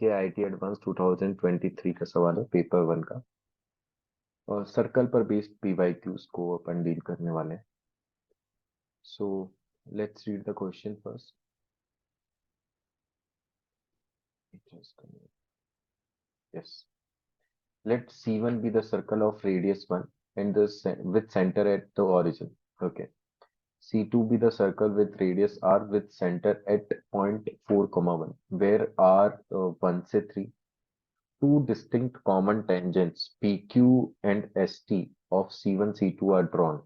GK IT advance 2023 का सवाल है, पेपर 1 का। और सर्कल पर बेस्ड पीवाईक्यूज को अपन डील करने वाले हैं। So let's read the question first. Yes. Let C1 be the circle of radius 1 and with center at the origin. Okay. C2 be the circle with radius r with center at point 4, 1, where r 1 से 3. Two distinct common tangents PQ and ST of C1, C2 are drawn.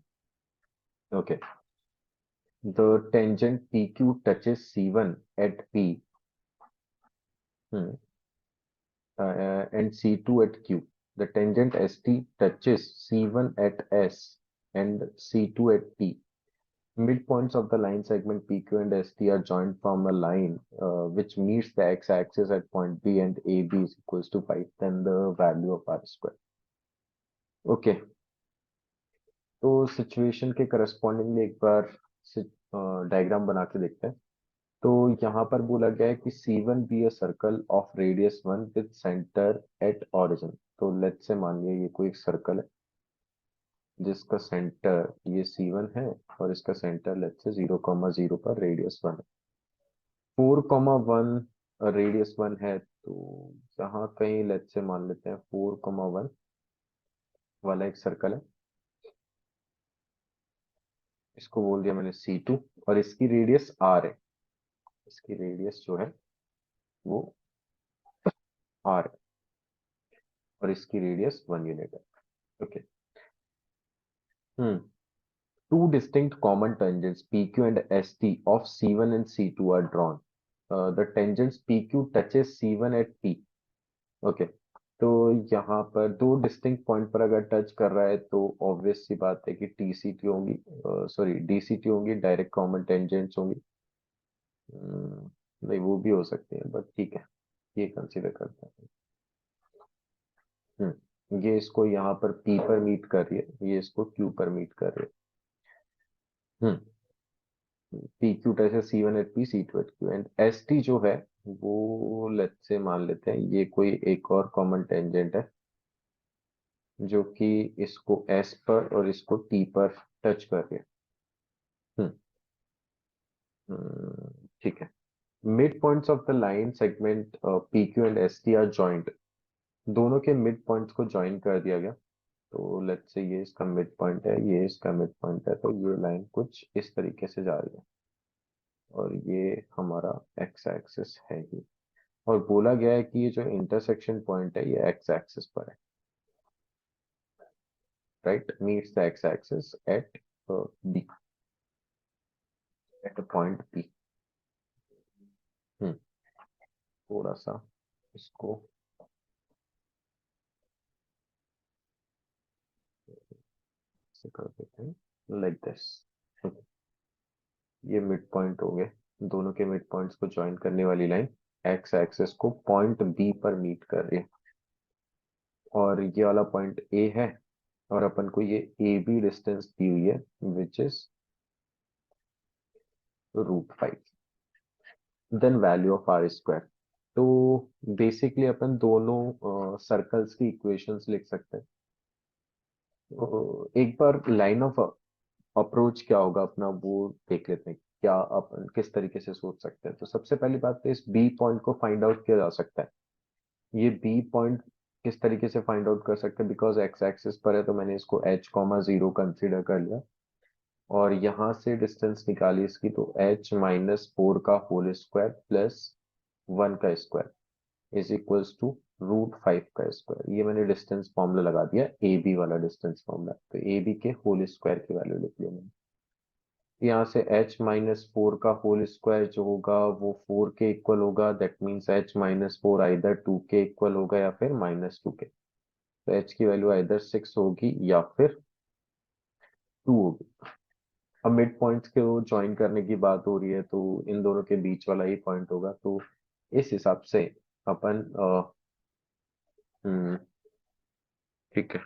Okay. The tangent PQ touches C1 at P hmm, and C2 at Q. The tangent ST touches C1 at S and C2 at T. Midpoints of the line segment PQ and ST are joined from a line which meets the x-axis at point B and AB is equals to 5. Then the value of r square. Okay. तो situation के correspondingly एक बार diagram बना के देखते हैं। तो यहाँ पर बोला गया है कि C1 be a circle of radius 1 with centre at origin. तो लेट्स से मान लिया ये कोई एक सर्कल है जिसका सेंटर ये C1 है और इसका सेंटर लेट्स से 0,0 पर रेडियस 1 है। 4,1 रेडियस 1 है, तो यहाँ कहीं लेट्स से मान लेते हैं 4,1 वाला एक सर्कल है। इसको बोल दिया मैंने C2 और इसकी रेडियस R है। इसकी रेडियस जो है वो R है और इसकी रेडियस 1 यूनिट है। Okay. Two distinct common tangents PQ and ST of C1 and C2 are drawn. The tangents PQ touches C1 at P. Okay. तो यहाँ पर दो डिस्टिंक्ट पॉइंट पर अगर टच कर रहा है तो ऑब्वियस सी बात है कि टीसीटी होंगी, सॉरी डीसीटी होंगी, डायरेक्ट कॉमन टेंजेंट्स होंगी। नहीं, वो भी हो सकते हैं बट ठीक है, ये कंसीडर करते हैं। ये इसको यहाँ पर P पर मीट कर रही है, ये इसको Q पर मीट कर रही है। P Q touch C1 at P, C2 at Q and ST जो है वो लेट्स से मान लेते हैं ये कोई एक और कॉमन टेंजेंट है जो कि इसको S पर और इसको T पर टच कर रही है। हम्म, ठीक है। Mid points of the line segment PQ and ST are joint. दोनों के मिड पॉइंट्स को ज्वाइन कर दिया गया। तो लेट्स से ये इसका मिड पॉइंट है, ये इसका मिड पॉइंट है, तो ये लाइन कुछ इस तरीके से जा रही है और ये हमारा एक्स एक्सिस है ही। और बोला गया है कि ये जो इंटरसेक्शन पॉइंट है ये एक्स एक्सिस पर है, right, meets the x axis at B, at point B. थोड़ा सा इसको से कर देते हैं लाइक दिस। ये मिड पॉइंट हो गए। दोनों के मिड पॉइंट्स को ज्वाइन करने वाली लाइन एक्स एक्सिस को पॉइंट बी पर मीट कर रही है और ये वाला पॉइंट ए है और अपन को ये ए बी डिस्टेंस दी हुई है which is √5। Then value of r square. तो बेसिकली अपन दोनों सर्कल्स की इक्वेशंस लिख सकते हैं। एक बार लाइन ऑफ अप्रोच क्या होगा अपना वो देख लेते हैं, क्या अपन किस तरीके से सोच सकते हैं। तो सबसे पहली बात तो इस बी पॉइंट को फाइंड आउट किया जा सकता है। ये बी पॉइंट किस तरीके से फाइंड आउट कर सकते हैं, बिकॉज एक्स एक्सिस पर है तो मैंने इसको h,0 कंसिडर कर लिया और यहाँ से डिस्टेंस निकाली इसकी, तो h-4 का होल स्क्वायर प्लस 1 का स्क्वायर इज इक्वल्स टू √5 का स्क्वायर। ये मैंने डिस्टेंस फॉर्मूला लगा दिया, ए बी वाला डिस्टेंस फॉर्मूला। तो ए बी के होल स्क्वायर की वैल्यू लिख लिया मैंने। यहाँ से h-4 का होल स्क्वायर जो होगा वो 4 के इक्वल होगा। दैट मीन्स h-4 आइदर 2 के इक्वल होगा या फिर -2 के। तो h की वैल्यू आइदर 6 होगी या फिर 2 होगी। अब मिड पॉइंट्स को ज्वाइन करने की बात हो रही है तो इन दोनों के बीच वाला ही पॉइंट होगा। तो इस हिसाब से अपन ठीक है।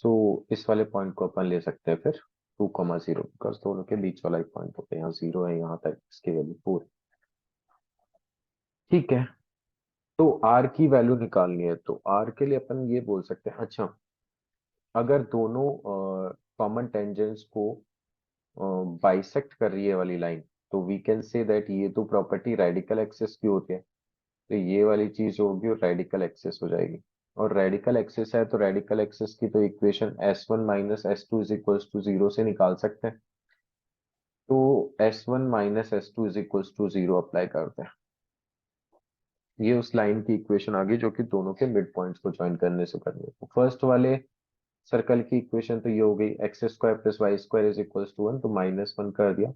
सो इस वाले पॉइंट को अपन ले सकते हैं फिर 2,0 बिकॉज दोनों के बीच वाला एक पॉइंट होता है, यहाँ 0 है, यहाँ तक इसकी वैल्यू 4। ठीक है, तो आर की वैल्यू निकालनी है, तो आर के लिए अपन ये बोल सकते हैं, अच्छा अगर दोनों कॉमन टेंजेंट्स को बाइसेक्ट कर रही है वाली लाइन, तो वी कैन से दैट ये तो प्रॉपर्टी रेडिकल एक्सिस की होती है, तो ये वाली चीज जो होगी वो रेडिकल एक्सिस हो जाएगी। और रेडिकल एक्सिस है तो रेडिकल एक्सिस की तो equation S1 minus S two is equals to zero से निकाल सकते हैं। तो S1 minus S two is equals to zero apply करते हैं, ये उस लाइन की इक्वेशन आ गई जो कि दोनों के मिड पॉइंट्स को ज्वाइन करने से करनी है। तो फर्स्ट वाले सर्कल की इक्वेशन तो ये हो गई x square plus y square is equals to 1, तो -1 कर दिया।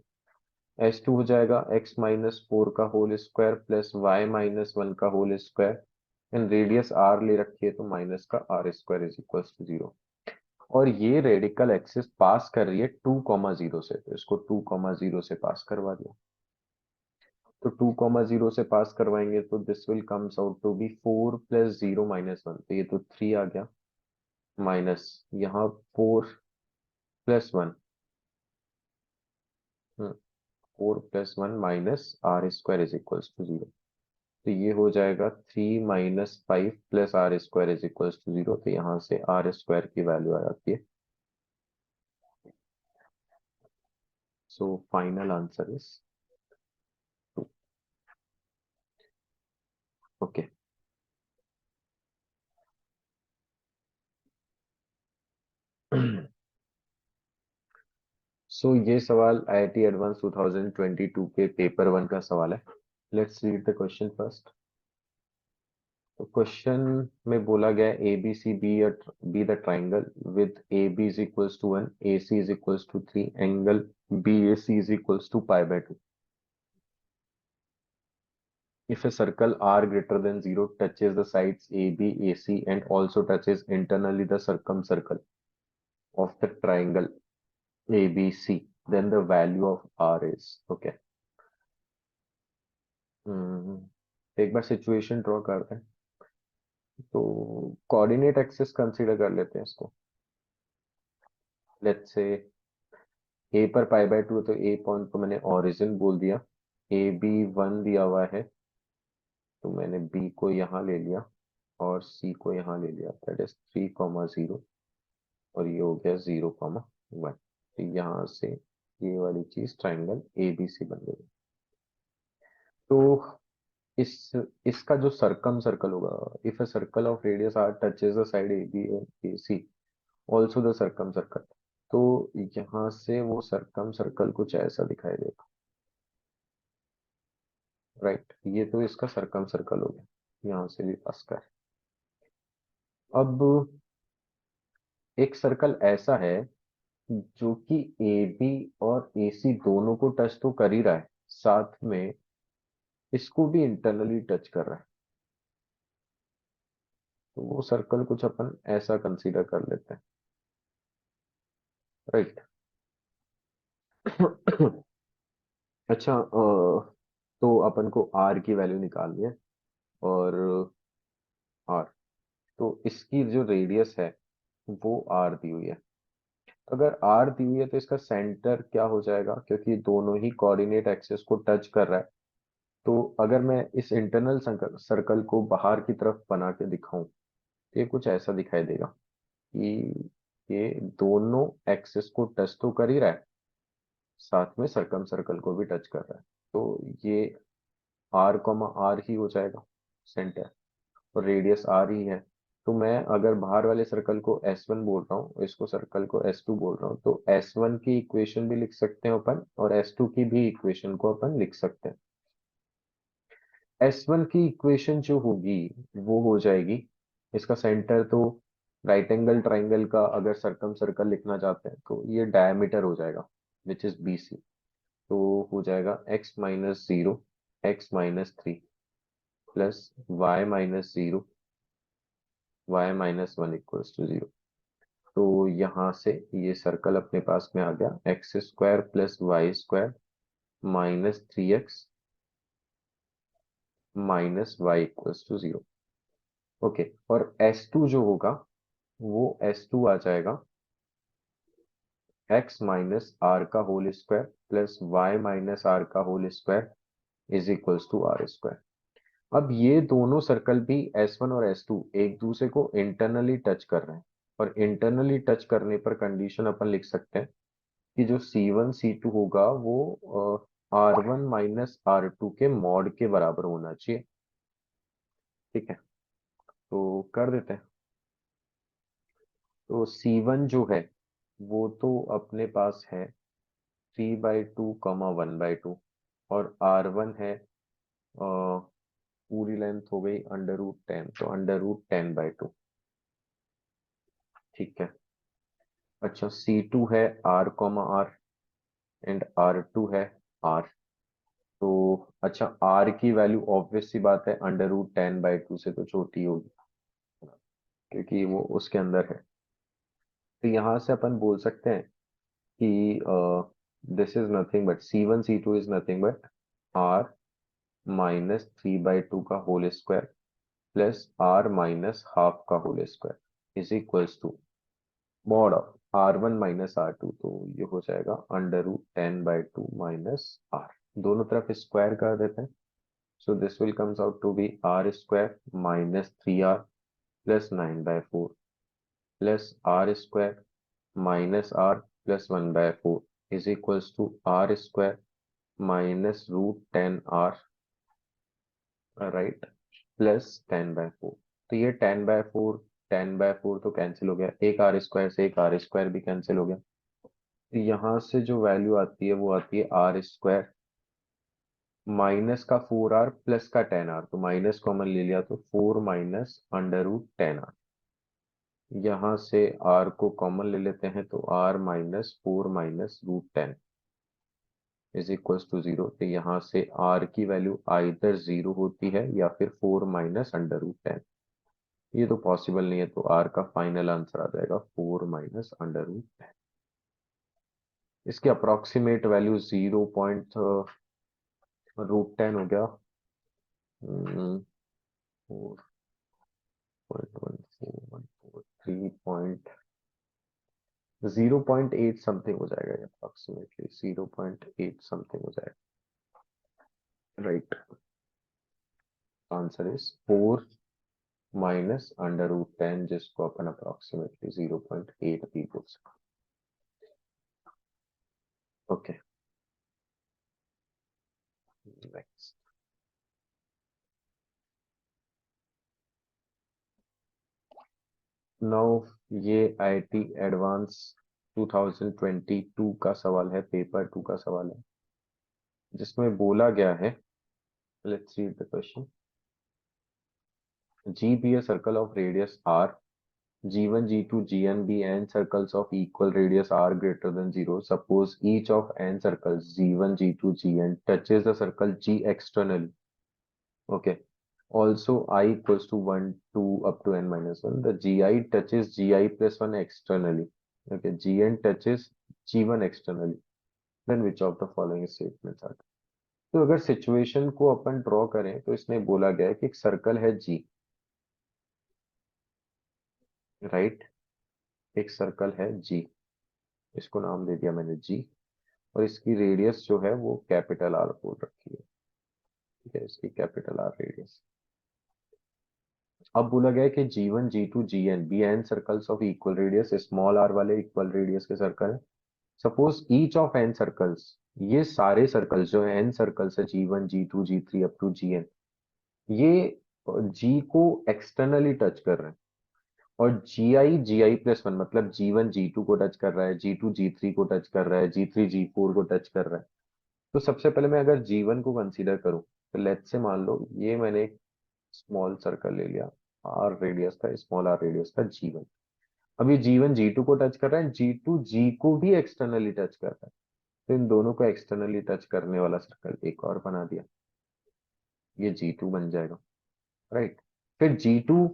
S2 हो जाएगा x माइनस 4 का whole square plus y minus 1 का whole square, and radius r ले रखी है तो माइनस का r square is equals to 0। और ये रेडिकल एक्सिस पास कर रही है 2,0 से, तो इसको 2,0 से पास करवा दिया। तो 2,0 से पास करवाएंगे तो this will comes out to be 4 plus 0 minus 1, तो ये तो 3 आ गया, माइनस यहाँ 4 plus 1, 4 plus 1 minus R square is equals to 0, तो ये हो जाएगा 3 minus 5 plus R square is equals to 0, तो यहाँ से आर स्क्वायर की वैल्यू आ जाती है। So final answer is 2। Okay, so ये सवाल IIT एडवांस 2022 के पेपर 1 का सवाल है। Let's read the question first. तो क्वेश्चन में बोला गया A B C be the triangle with A B is equals to 1, A C is equals to 3, angle B A C is equals to π/2। If a circle R greater than 0 touches the sides AB, AC and also touches internally the circumcircle of the triangle ABC, then the value of R is okay. एक बार situation draw करते हैं, तो coordinate axis consider कर लेते हैं इसको। Let's say ए पर π/2 है, तो ए पॉइंट को मैंने ओरिजिन बोल दिया, ए बी 1 दिया हुआ है, तो मैंने बी को यहाँ ले लिया और सी को यहाँ ले लिया, दैट इज 3,0 और ये हो गया 0,1। तो यहाँ से ये वाली चीज ट्राइंगल ABC बन गई। तो इस इसका जो सर्कम सर्कल होगा, if a circle of radius r touches the side AB and AC also the circumcircle, तो यहाँ से वो सर्कम सर्कल कुछ ऐसा दिखाई देगा, राइट। ये तो इसका सर्कम सर्कल हो गया, यहाँ से भी पास कर। अब एक सर्कल ऐसा है जो कि AB और AC दोनों को टच तो कर ही रहा है, साथ में इसको भी इंटरनली टच कर रहा है, तो वो सर्कल कुछ अपन ऐसा कंसीडर कर लेते हैं, राइट। अच्छा, तो अपन को R की वैल्यू निकालनी है, और R, तो इसकी जो रेडियस है वो R दी हुई है। अगर R दी हुई है तो इसका सेंटर क्या हो जाएगा, क्योंकि दोनों ही कोऑर्डिनेट एक्सिस को टच कर रहा है, तो अगर मैं इस इंटरनल सर्कल को बाहर की तरफ बना के दिखाऊं, तो ये कुछ ऐसा दिखाई देगा कि ये दोनों एक्सिस को टच तो कर ही रहा है, साथ में सर्कम सर्कल को भी टच कर रहा है, तो ये R, ही हो जाएगा सेंटर, और रेडियस R ही है। तो मैं अगर बाहर वाले सर्कल को S1 बोल रहा हूँ, इसको सर्कल को S2 बोल रहा हूँ, तो S1 की इक्वेशन भी लिख सकते हैं अपन, और S2 की भी इक्वेशन को अपन लिख सकते हैं। S1 की इक्वेशन जो होगी वो हो जाएगी, इसका सेंटर तो राइट एंगल ट्राइंगल का अगर सर्कम सर्कल लिखना चाहते हैं तो ये डायमीटर हो जाएगा, विच इज BC। तो हो जाएगा x-0, x-3 plus y-0, y-1 equals to 0। तो यहाँ से ये सर्कल अपने पास में आ गया, x square plus y square -3x minus y equals to 0। Okay, और S2 जो होगा वो S2 आ जाएगा x माइनस आर का whole square plus y minus R का whole square is equals to are square. अब ये दोनों सर्कल भी S1 और S2 एक दूसरे को इंटरनली टच कर रहे हैं, और इंटरनली टच करने पर कंडीशन अपन लिख सकते हैं कि जो C1 C2 होगा वो R1 माइनस R2 के मॉड के बराबर होना चाहिए। ठीक है, तो कर देते हैं। तो C1 जो है वो तो अपने पास है 3/2, 1/2, और R1 है पूरी लेंथ हो गई √10, तो √10/2। ठीक है। अच्छा, C2 है R, एंड R2 है R। तो अच्छा, R की वैल्यू ऑब्वियस सी बात है √10/2 से तो छोटी होगी, क्योंकि वो उसके अंदर है। तो यहाँ से अपन बोल सकते हैं कि this is nothing but C1 C2 is nothing but R minus 3/2 का whole square plus R minus half का whole square is equals to mod of R1 minus R2। तो ये हो जाएगा √10/2 माइनस R। दोनों तरफ स्क्वायर कर देते हैं। So this will comes out to be R square minus 3R plus 9/4 plus R square minus R plus 1/4 is equals to R square minus √10R, right, plus 10/4। तो ये 10/4 10/4 तो कैंसिल हो गया, एक R स्क्वायर से एक R स्क्वायर भी cancel हो गया। तो यहाँ से जो वैल्यू आती है वो आती है R स्क्वायर माइनस का 4R प्लस का 10R, तो माइनस कॉमन ले लिया तो 4 माइनस √10R। यहाँ से R को कॉमन ले लेते हैं तो R minus 4 minus √10 is equals to 0। तो यहाँ से R की वैल्यू आइदर 0 होती है या फिर 4 माइनस √10। ये तो पॉसिबल नहीं है, तो R का फाइनल आंसर आ जाएगा 4 माइनस √10। इसकी अप्रोक्सीमेट वैल्यू 0.√10 हो गया, 0.8 समथिंग हो जाएगा, अप्रोक्सीमेटली 0.8 समथिंग हो जाएगा, राइट। आंसर इज 4 माइनस √10, जिसको अपन अप्रोक्सीमेटली 0.8 भी बोल सकते। Okay, next. नाउ ये IIT एडवांस 2022 का सवाल है, पेपर 2 का सवाल है, जिसमें बोला गया है, let's read the question. G be a circle of radius R, G1, G2, Gn be n circles of equal radius r greater than 0. Suppose each of n circles G1, G2, Gn touches the circle G externally. Okay. Also I equals to 1, 2 up to n minus 1. The Gi touches Gi plus 1 externally. Okay. Gn touches G1 externally. Then which of the following statements are? तो अगर situation को अपन draw करें तो इसमें बोला गया है कि एक सर्कल है G, राइट। एक सर्कल है G, इसको नाम दे दिया मैंने G, और इसकी रेडियस जो है वो कैपिटल आर बोल रखी है। ठीक है, इसकी कैपिटल आर रेडियस। अब बोला गया है कि G1, G2, Gn be n circles of equal radius, small r वाले इक्वल रेडियस के सर्कल है। Suppose each of n circles, ये सारे सर्कल्स जो है एन सर्कल्स है G1, G2, G3 up to Gn, ये G को एक्सटर्नली टच कर रहे हैं, और Gi प्लस 1 मतलब G1 G2 को टच कर रहा है, G2 G3 को टच कर रहा है, G3 G4 को टच कर रहा है। तो सबसे पहले मैं अगर G1 को कंसीडर करूं तो लेट्स से मान लो ये मैंने एक स्मॉल सर्कल ले लिया, आर रेडियस का, स्मॉल आर रेडियस का G1। अब ये G1 G2 को टच कर रहा है, G2 G को भी एक्सटर्नली टच कर रहा है, तो इन दोनों को एक्सटर्नली टच करने वाला सर्कल एक और बना दिया, ये G2 बन जाएगा, राइट। फिर G2,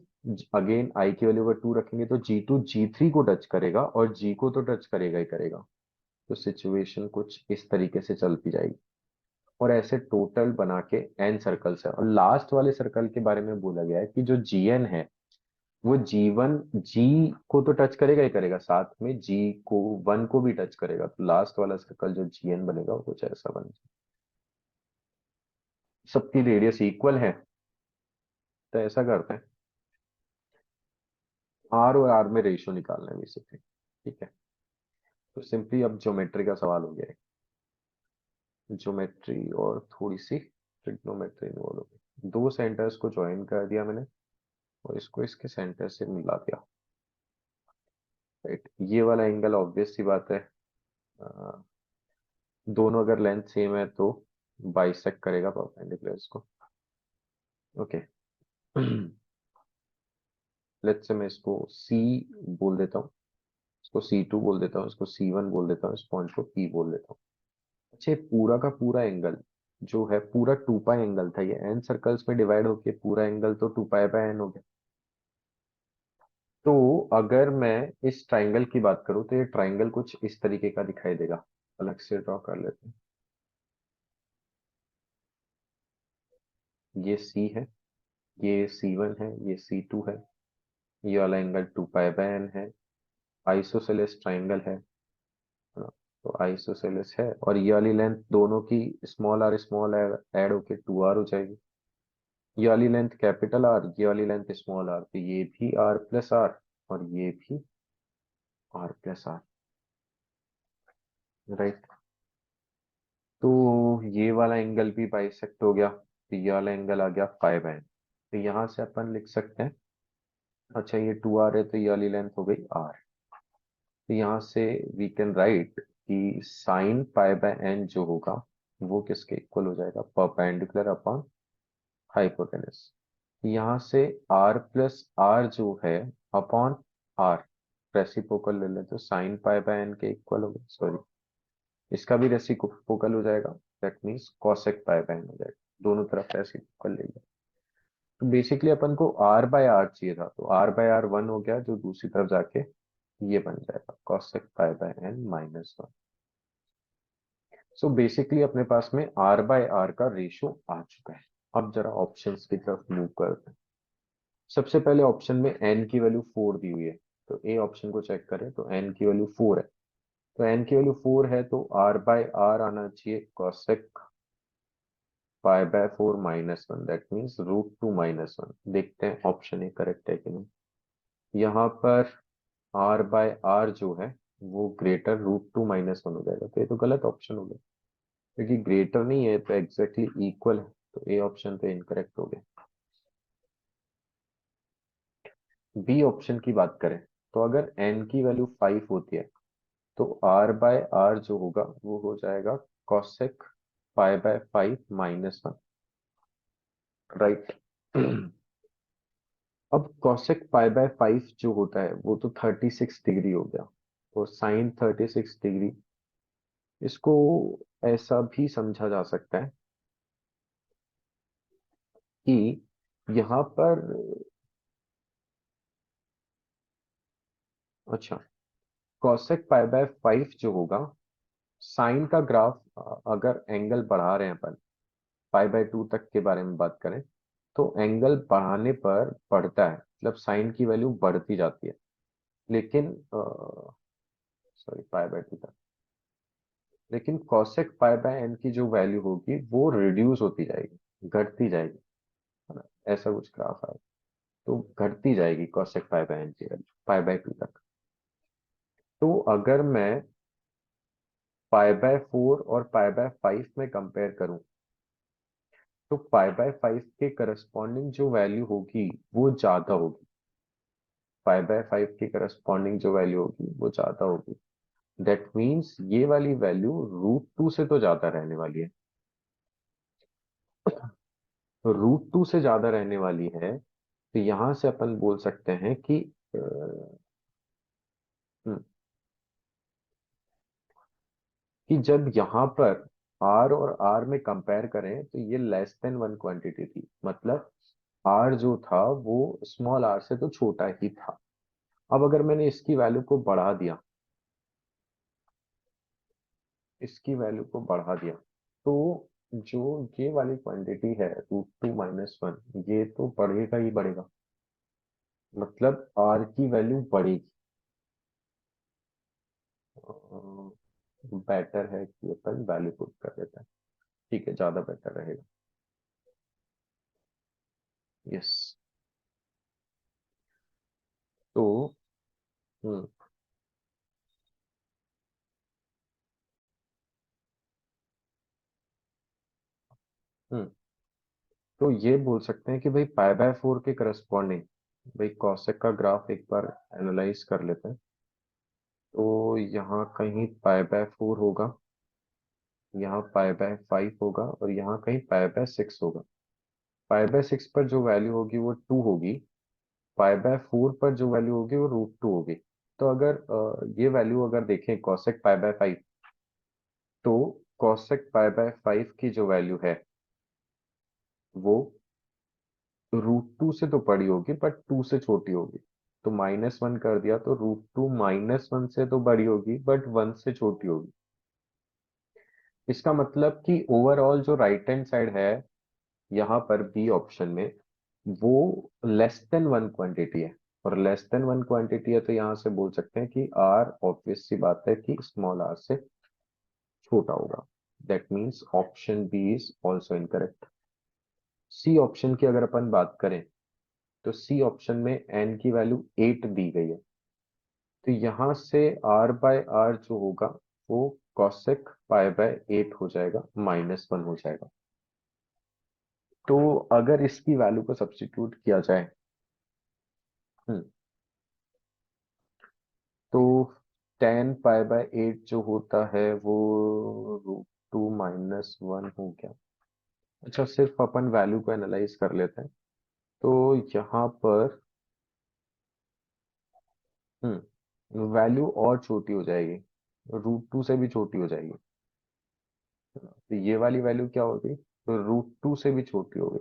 अगेन आई की वैल्यू अगर 2 रखेंगे तो G2 G3 को टच करेगा, और G को तो टच करेगा ही करेगा। तो सिचुएशन कुछ इस तरीके से चलती जाएगी, और ऐसे टोटल बना के एन सर्कल्स है। और लास्ट वाले सर्कल के बारे में बोला गया है कि जो Gn है वो जी को तो टच करेगा ही करेगा, साथ में जी को, वन को भी टच करेगा, तो लास्ट वाला सर्कल जो GN बनेगा वो कुछ ऐसा बन जाए। सबकी रेडियस इक्वल है, तो ऐसा करते हैं, आर और आर में रेशियो निकालना है बेसिकली। ठीक है, तो सिंपली अब ज्योमेट्री का सवाल हो गया है। ज्योमेट्री और थोड़ी सी ट्रिग्नोमेट्री इन्वॉल्व हो गई। दो सेंटर्स को ज्वाइन कर दिया मैंने और इसको इसके सेंटर से मिला दिया। राइट, ये वाला एंगल ऑब्वियस सी बात है, अ, दोनों अगर लेंथ सेम है तो बाइसेक्ट करेगा परपेंडिकुलर को। ओके, लेट्स से मैं इसको सी बोल देता हूँ, इसको C2 बोल देता हूँ, इसको C1 बोल देता हूँ, इस पॉइंट को P बोल देता हूँ। अच्छा, ये पूरा का पूरा एंगल जो है पूरा 2 पाई एंगल था, ये n सर्कल्स में डिवाइड होके पूरा एंगल तो 2 पाई बाय n हो गया। तो अगर मैं इस ट्राइंगल की बात करूं तो ये ट्राइंगल कुछ इस तरीके का दिखाई देगा। अलग से ड्रॉ कर लेते हैं। ये C है, ये C1 है, ये C2 है, ये वाला एंगल 2 पाई बाय n है, आइसोसेलेस ट्राइंगल है ना? तो आइसोसेलेस है और ये वाली लेंथ दोनों की स्मॉल ऐड होके 2r हो जाएगी। ये वाली लेंथ कैपिटल आर, ये वाली लेंथ स्मॉल आर, तो ये भी r+r और ये भी r+r। राइट, तो ये वाला एंगल भी बाइसेक्ट हो गया, तो ये वाला एंगल आ गया 5n। तो यहाँ से अपन लिख सकते हैं, अच्छा ये 2r है तो ये वाली लेंथ हो गई r। तो यहाँ से वी कैन राइट कि साइन π/n जो होगा वो किसके इक्वल हो जाएगा, परपेंडिकुलर अपॉन हाइपोटेनस। यहाँ से r+r जो है अपॉन r, रेसिप्रोकल ले लें तो साइन π/n के इक्वल होगा, सॉरी इसका भी रेसिप्रोकल हो जाएगा, दैट मीन्स कॉसेक π/n हो जाएगा, दोनों तरफ रेसिप्रोकल ले लिया। तो बेसिकली अपन को r/r चाहिए था, तो r/r 1 हो गया, जो दूसरी तरफ जाके ये बन जाएगा कॉसेक π/n-1। सो बेसिकली अपने पास में r/r का रेशियो आ चुका है। अब जरा ऑप्शंस की तरफ मूव करते हैं। सबसे पहले ऑप्शन में n की वैल्यू 4 दी हुई है, तो ए ऑप्शन को चेक करें तो n की वैल्यू 4 है, तो n की वैल्यू 4 है तो r/r आना चाहिए cosec π/4-1, दैट मीन्स √2-1। देखते हैं ऑप्शन ए करेक्ट है कि नहीं। यहाँ पर r/r जो है वो ग्रेटर √2-1 हो जाएगा, तो ये तो गलत ऑप्शन हो गया, क्योंकि ग्रेटर नहीं है तो एग्जैक्टली इक्वल है, तो ए ऑप्शन तो इनकरेक्ट हो गया। बी ऑप्शन की बात करें तो अगर n की वैल्यू 5 होती है तो r/r जो होगा वो हो जाएगा cosec π/5-1। राइट, अब cosec π/5 जो होता है वो तो 36 डिग्री हो गया, और साइन 36 डिग्री, इसको ऐसा भी समझा जा सकता है कि यहाँ पर, अच्छा, cosec π/5 जो होगा, साइन का ग्राफ, अगर एंगल बढ़ा रहे हैं अपन π/2 तक के बारे में बात करें, तो एंगल बढ़ाने पर बढ़ता है, मतलब साइन की वैल्यू बढ़ती जाती है, लेकिन सॉरी π/2 तक, लेकिन cosec π/n की जो वैल्यू होगी वो रिड्यूस होती जाएगी, घटती जाएगी, है ना? ऐसा कुछ ग्राफ है, तो घटती जाएगी cosec π/n की वैल्यू π/2 तक। तो अगर मैं π/4 और π/5 में कंपेयर करूं तो π/5 के करस्पॉन्डिंग जो वैल्यू होगी वो ज्यादा होगी, π/5 के करस्पॉन्डिंग जो वैल्यू होगी वो ज्यादा होगी, दैट मीन्स ये वाली वैल्यू √2 से तो ज्यादा रहने वाली है। तो √2 से ज्यादा रहने वाली है, तो यहां से अपन बोल सकते हैं कि अ, हम्म, कि जब यहाँ पर r और r में कंपेयर करें तो ये <1 क्वांटिटी थी, मतलब r जो था वो स्मॉल r से तो छोटा ही था। अब अगर मैंने इसकी वैल्यू को बढ़ा दिया, इसकी वैल्यू को बढ़ा दिया, तो जो ये वाली क्वांटिटी है √2-1, ये तो बढ़ेगा ही बढ़ेगा। मतलब आर की वैल्यू बढ़ेगी। बेटर है कि अपन वैल्यू पुट कर देते हैं। ठीक है, ज्यादा बेटर रहेगा। यस। तो हम्म हम्म तो ये बोल सकते हैं कि भाई पाई बाय फोर के करस्पॉन्डिंग, भाई कॉसेक का ग्राफ एक बार एनालाइज कर लेते हैं। तो यहाँ कहीं पाई बाय फोर होगा, यहाँ पाई बाय फाइव होगा, और यहाँ कहीं पाई बाय सिक्स होगा। पाई बाय सिक्स पर जो वैल्यू होगी वो टू होगी। पाई बाय फोर पर जो वैल्यू होगी वो रूट टू होगी। तो अगर ये वैल्यू अगर देखें कॉसेक पाई बाय फाइव, तो कॉसेक पाई बाय फाइव की जो वैल्यू है वो रूट टू से तो बड़ी होगी बट टू से छोटी होगी। तो माइनस वन कर दिया तो रूट टू माइनस वन से तो बड़ी होगी बट वन से छोटी होगी। इसका मतलब कि ओवरऑल जो राइट हैंड साइड है यहाँ पर बी ऑप्शन में, वो लेस देन वन क्वांटिटी है। और लेस देन वन क्वांटिटी है तो यहाँ से बोल सकते हैं कि आर ऑब्वियस सी बात है कि स्मॉल आर से छोटा होगा। That means option B is also incorrect. C option की अगर अपन बात करें, तो सी ऑप्शन में एन की वैल्यू एट दी गई है। तो यहाँ से आर बाय आर जो होगा वो कॉसेक पाई बाय एट हो जाएगा, माइनस वन हो जाएगा। तो अगर इसकी वैल्यू को सब्स्टिट्यूट किया जाए, हम्म, तो टेन पाई बाय एट जो होता है वो रूट टू माइनस वन हो गया। अच्छा, सिर्फ अपन वैल्यू को एनालाइज कर लेते हैं। तो यहाँ पर वैल्यू और छोटी हो जाएगी, रूट टू से भी छोटी हो जाएगी। तो ये वाली वैल्यू क्या होगी, तो रूट टू से भी छोटी होगी।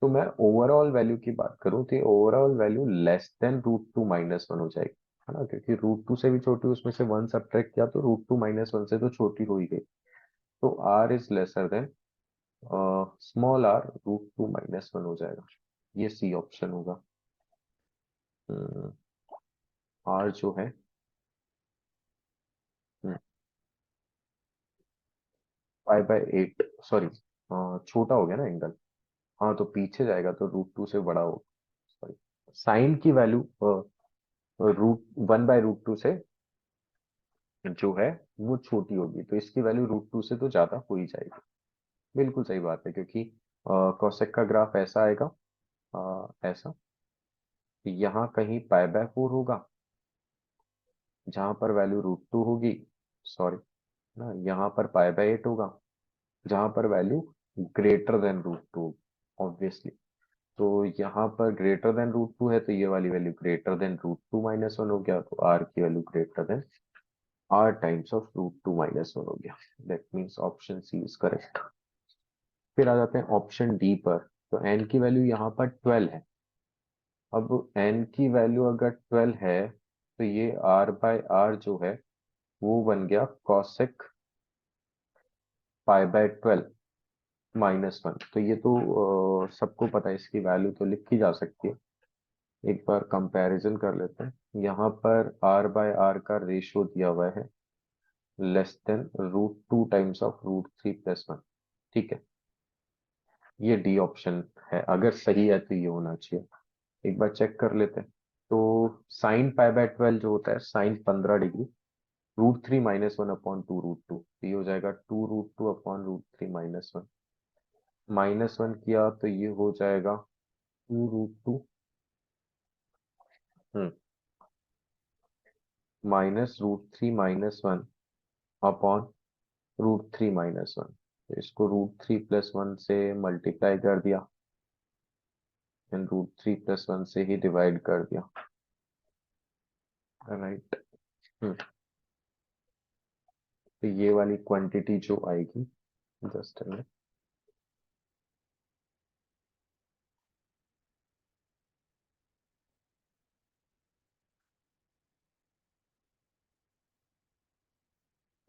तो मैं ओवरऑल वैल्यू की बात करूं तो overall value less than root two minus one हो जाएगी, है ना, क्योंकि रूट टू से भी छोटी, उसमें से वन सब्ट्रैक्ट किया तो रूट टू माइनस वन से तो छोटी हो ही गई। तो r is lesser than small r root two minus one हो जाएगा। ये सी ऑप्शन होगा। आर जो है फाइव बाई एट, सॉरी छोटा हो गया ना एंगल। हाँ, तो पीछे जाएगा तो रूट टू से बड़ा होगा। सॉरी, साइन की value root one by root two से जो है वो छोटी होगी, तो इसकी वैल्यू रूट टू से तो ज्यादा हो ही जाएगी। बिल्कुल सही बात है, क्योंकि कोसेक का ग्राफ ऐसा आएगा, ऐसा। यहाँ कहीं पाई बाय फोर होगा जहां पर वैल्यू रूट टू होगी, सॉरी ना, यहाँ पर पाई बाय एट होगा जहां पर value greater than root two, obviously. तो यहाँ पर ग्रेटर देन रूट टू है तो ये वाली value greater than root two minus one हो गया, तो आर की value greater than r times of root two minus one हो गया। That means option C is correct. फिर आ जाते हैं ऑप्शन डी पर। तो एन की वैल्यू यहाँ पर ट्वेल्व है। अब एन की वैल्यू अगर ट्वेल्व है तो ये आर बाय आर जो है वो बन गया cosec pi by twelve minus one. तो ये तो सबको पता है, इसकी वैल्यू तो लिखी जा सकती है। एक बार कंपैरिजन कर लेते हैं। यहाँ पर आर बाय आर का रेशियो दिया हुआ है less than root two times of root three plus one. ठीक है, ये डी ऑप्शन है, अगर सही है तो ये होना चाहिए। एक बार चेक कर लेते हैं। तो साइन पाई बाय ट्वेल्व जो होता है sine 15 degree, root three minus one upon two root two, ये हो जाएगा two root two upon root three minus one. Minus one किया तो ये हो जाएगा two root two, minus root three minus one upon root three minus one. तो इसको रूट थ्री प्लस वन से मल्टीप्लाई कर दिया and root three plus one से ही डिवाइड कर दिया, राइट। तो ये वाली क्वांटिटी जो आएगी, जस्ट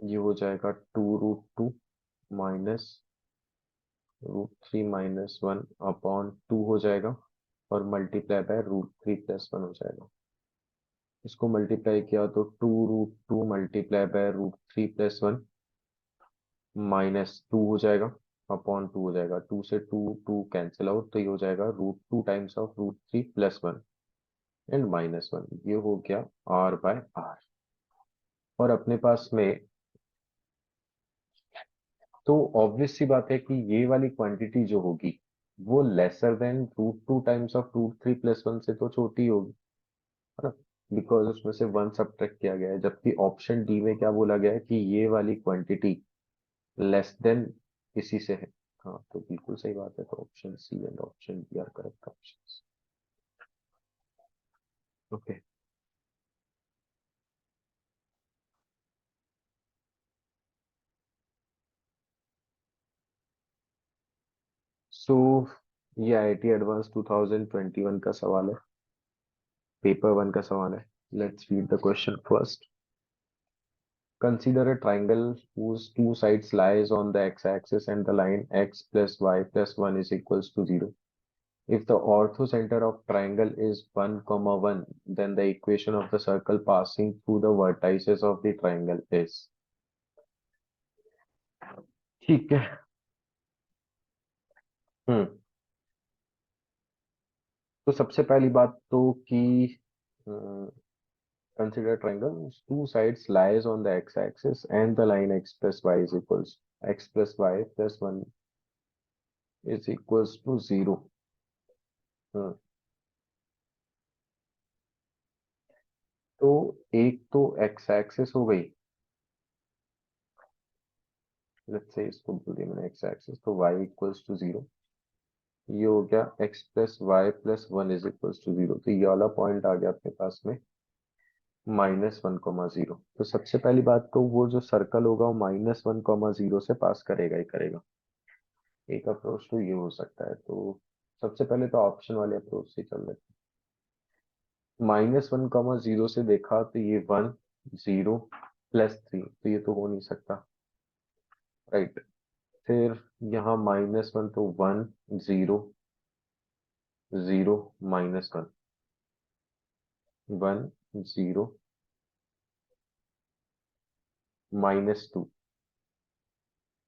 ये हो जाएगा two root two minus root three minus one upon two हो जाएगा, और मल्टीप्लाई बाय √3 + 1 हो जाएगा। इसको मल्टीप्लाई किया तो 2√2 मल्टीप्लाई बाय √3 + 1 -2 हो जाएगा, अपॉन 2 हो जाएगा। 2 से 2 2 कैंसिल आउट, तो ये हो जाएगा √2 टाइम्स ऑफ √3 + 1 एंड -1। ये हो गया r/r। और अपने पास में तो ऑब्वियस सी बात है कि ये वाली क्वांटिटी जो होगी वो लेसर देन √2 टाइम्स ऑफ √3 + 1 से तो छोटी होगी, है ना, बिकॉज उसमें से 1 सब्ट्रैक्ट किया गया है। जबकि ऑप्शन डी में क्या बोला गया है कि ये वाली क्वांटिटी लेस देन इसी से है। हाँ, तो बिल्कुल सही बात है। तो option C and option B are correct options. Okay, so ये IIT एडवांस 2021 का सवाल है, पेपर 1 का सवाल है। Let's read the question first. Consider a triangle whose two sides lies on the x-axis and the line x plus y plus 1 is equals to 0. If the orthocenter of triangle is 1, 1, then the equation of the circle passing through the vertices of the triangle is। ठीक है। हम्म तो सबसे पहली बात तो कि consider a triangle whose two sides lies on the x-axis and the line x plus y is equals x plus y plus 1 is equals to 0। तो एक तो एक्स एक्सिस हो गई, लेट्स से इसको बोल दिया मैंने एक्स एक्सिस, तो y इक्वल्स टू 0। ये हो गया x plus y plus 1 is equals to 0। तो ये वाला पॉइंट आ गया अपने पास में -1, 0। तो सबसे पहली बात तो वो जो सर्कल होगा वो -1, 0 से पास करेगा ही करेगा। एक अप्रोच तो ये हो सकता है। तो सबसे पहले तो ऑप्शन वाले अप्रोच से चल लेते हैं। -1, 0 से देखा तो ये 1, 0 +3, तो ये तो हो नहीं सकता, राइट। फिर यहाँ -1 तो 1, 0, 0, -1, 1, 0, -2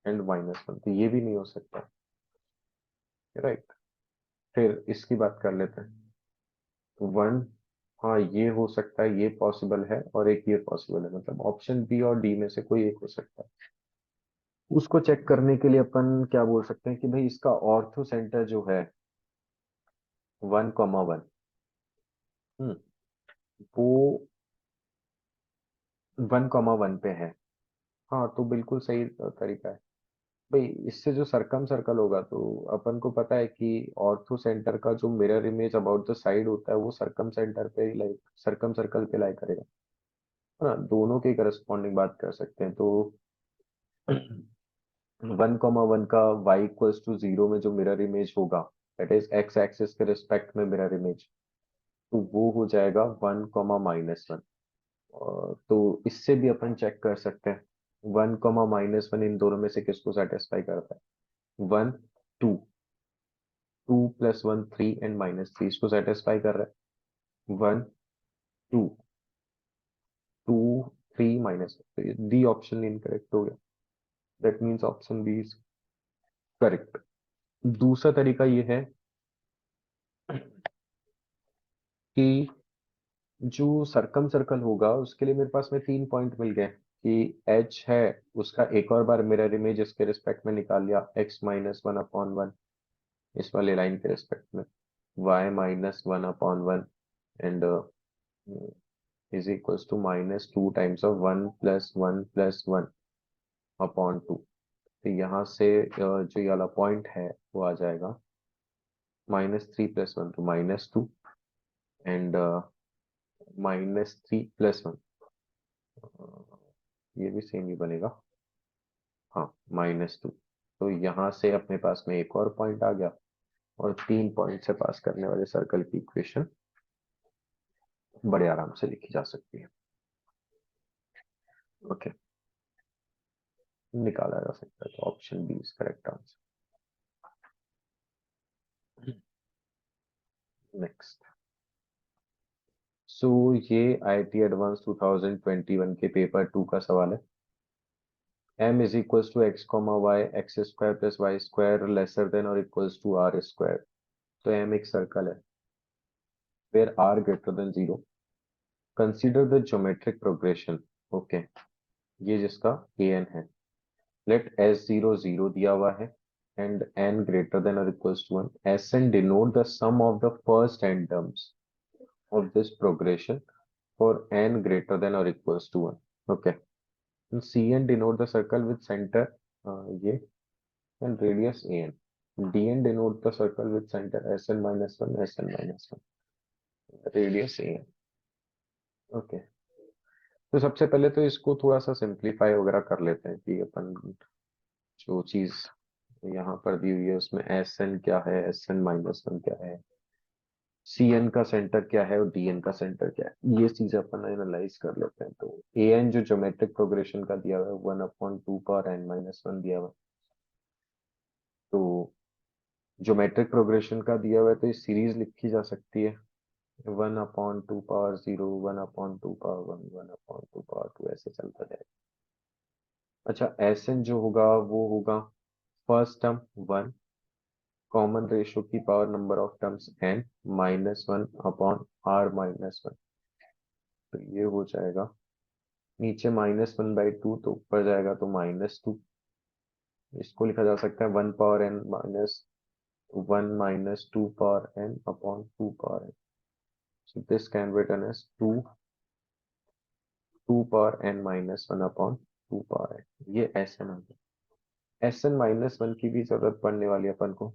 एंड -1, तो ये भी नहीं हो सकता, राइट। फिर इसकी बात कर लेते हैं। 1, हाँ ये हो सकता है, ये पॉसिबल है, और एक ये पॉसिबल है, मतलब ऑप्शन बी और डी में से कोई एक हो सकता है। उसको चेक करने के लिए अपन क्या बोल सकते हैं कि भाई इसका ऑर्थो सेंटर जो है 1, 1, वो 1, 1 पे है। हाँ, तो बिल्कुल सही तरीका है भाई। इससे जो सरकम सर्कल होगा, तो अपन को पता है कि ऑर्थो सेंटर का जो mirror image about the side होता है वो सरकम सेंटर पे लाइक सरकम सर्कल पे लाई करेगा, है ना। दोनों के करस्पॉन्डिंग बात कर सकते हैं। तो 1, 1 का y = 0 में जो मिरर इमेज होगा, दैट इज एक्स एक्सिस के रिस्पेक्ट में मिरर इमेज, तो वो हो जाएगा 1, -1। तो इससे भी अपन चेक कर सकते हैं 1, -1 इन दोनों में से किसको सेटिस्फाई करता है। 1, 2, 2 + 1 3 एंड -3 इसको सेटिस्फाई कर रहा है। 1, 2, 2, 3 -1, डी ऑप्शन इनकरेक्ट हो गया। That means option B is correct. दूसरा तरीका ये है कि जो सरकम सर्कल होगा उसके लिए मेरे पास में 3 पॉइंट मिल गए कि एच है, उसका एक और बार मिरर इमेज इसके रिस्पेक्ट में निकाल लिया x-1/1 इस वाले लाइन के रिस्पेक्ट में, y-1/1 and is equals to -2 times of 1 + 1 + 1/2। तो यहाँ से जो ये वाला पॉइंट है वो आ जाएगा -3 + 1 तो -2 एंड -3 + 1, ये भी सेम ही बनेगा, हाँ, -2। तो यहाँ से अपने पास में एक और पॉइंट आ गया, और 3 पॉइंट से पास करने वाले सर्कल की इक्वेशन बड़े आराम से लिखी जा सकती है। ओके, निकाला जा सकता है। तो option B is correct answer. Next, so ये IIT एडवांस 2021 के पेपर 2 का सवाल है। m is equals to x comma y x square plus y square lesser than और इक्वल्स टू आर स्क्वायर। तो m एक सर्कल है where r greater than 0। Consider the geometric progression. Okay, ये जिसका an है। लेट s0 0 दिया हुआ है एंड n ग्रेटर देन और equals to 1। Sn denote the sum of the first n terms of this progression for n greater than or equals to 1. Okay. And Cn denote the circle with center ये and radius an. Dn denote the circle with center Sn minus 1, Sn minus 1, radius an. Okay. तो सबसे पहले तो इसको थोड़ा सा simplify वगैरह कर लेते हैं कि अपन जो चीज यहाँ पर दी हुई है उसमें Sn क्या है, Sn माइनस 1 क्या है, Cn का सेंटर क्या है और Dn का सेंटर क्या है, ये चीज अपन एनालाइज कर लेते हैं। तो An जो ज्योमेट्रिक प्रोग्रेशन का दिया हुआ है 1/2 पावर n माइनस 1 दिया हुआ है। तो ज्योमेट्रिक प्रोग्रेशन का दिया हुआ है तो ये सीरीज लिखी जा सकती है 1/2 पावर 0, 1/2 पावर 1, 1/2 पावर 2, ऐसे चलता जाएगा। अच्छा, Sn जो होगा वो होगा फर्स्ट टर्म 1, कॉमन रेशियो की power number of terms n minus 1 upon r minus 1। तो ये हो जाएगा नीचे -1/2, तो ऊपर जाएगा तो -2। इसको लिखा जा सकता है 1 power n minus 1 minus 2 power n upon 2 power n। So this can be written as 2 power n minus 1 upon 2 power n। ये Sn हो गया। Sn माइनस 1 की भी जरूरत पड़ने वाली है अपन को।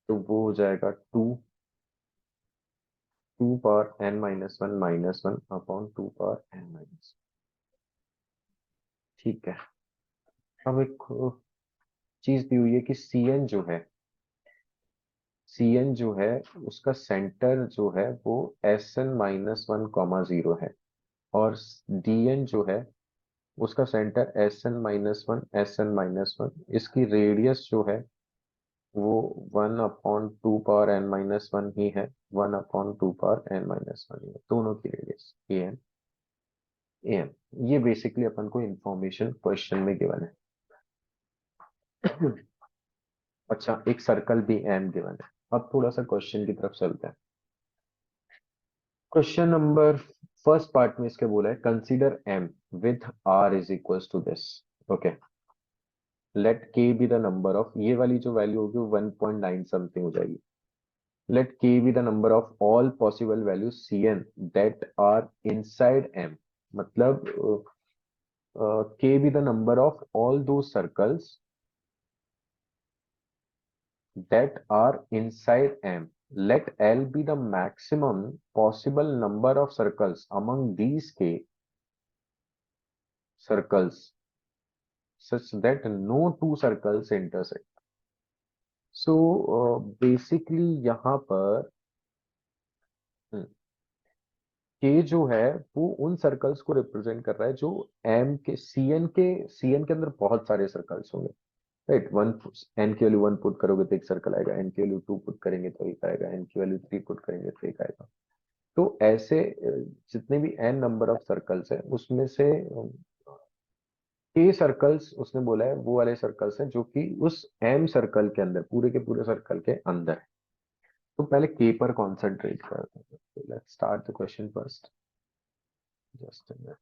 तो वो हो जाएगा 2 power n minus 1 upon 2 power n minus. ठीक है। अब एक चीज दी हुई है कि Cn जो है उसका सेंटर जो है वो Sn माइनस 1 कॉमा 0 है और Dn जो है उसका centre Sn minus 1, Sn minus 1। इसकी रेडियस जो है वो 1/2 पावर n माइनस 1 ही है, 1/2 पावर n माइनस 1 ही है, दोनों की रेडियस an। ये बेसिकली अपन को इंफॉर्मेशन क्वेश्चन में गिवन है। अच्छा, एक सर्कल भी m गिवन है। अब थोड़ा सा क्वेश्चन की तरफ चलते हैं। क्वेश्चन नंबर फर्स्ट पार्ट में इसके बोला है consider m with r is equals to this. Okay, let k be the number of, ये वाली जो वैल्यू होगी वो 1.9 समथिंग हो जाएगी। Let k be the number of all possible value Cn that are inside m। मतलब k be the number of all those circles that are inside M. Let L be the maximum possible number of circles among these K circles such that no two circles intersect. So basically यहाँ पर K जो है वो उन circles को represent कर रहा है जो M के Cn के अंदर बहुत सारे सर्कल्स होंगे। राइट, वन n की वैल्यू 1 पुट करोगे तो एक सर्कल आएगा, n की वैल्यू 2 पुट करेंगे तो एक आएगा, n की वैल्यू 3 पुट करेंगे तो एक आएगा। तो ऐसे जितने भी n नंबर ऑफ सर्कल्स है उसमें से k सर्कल्स उसने बोला है वो वाले सर्कल्स हैं जो कि उस m सर्कल के अंदर, पूरे के पूरे सर्कल के अंदर है। तो पहले k पर कॉन्सेंट्रेट करते हैं। Let's start the question first. Just a minute.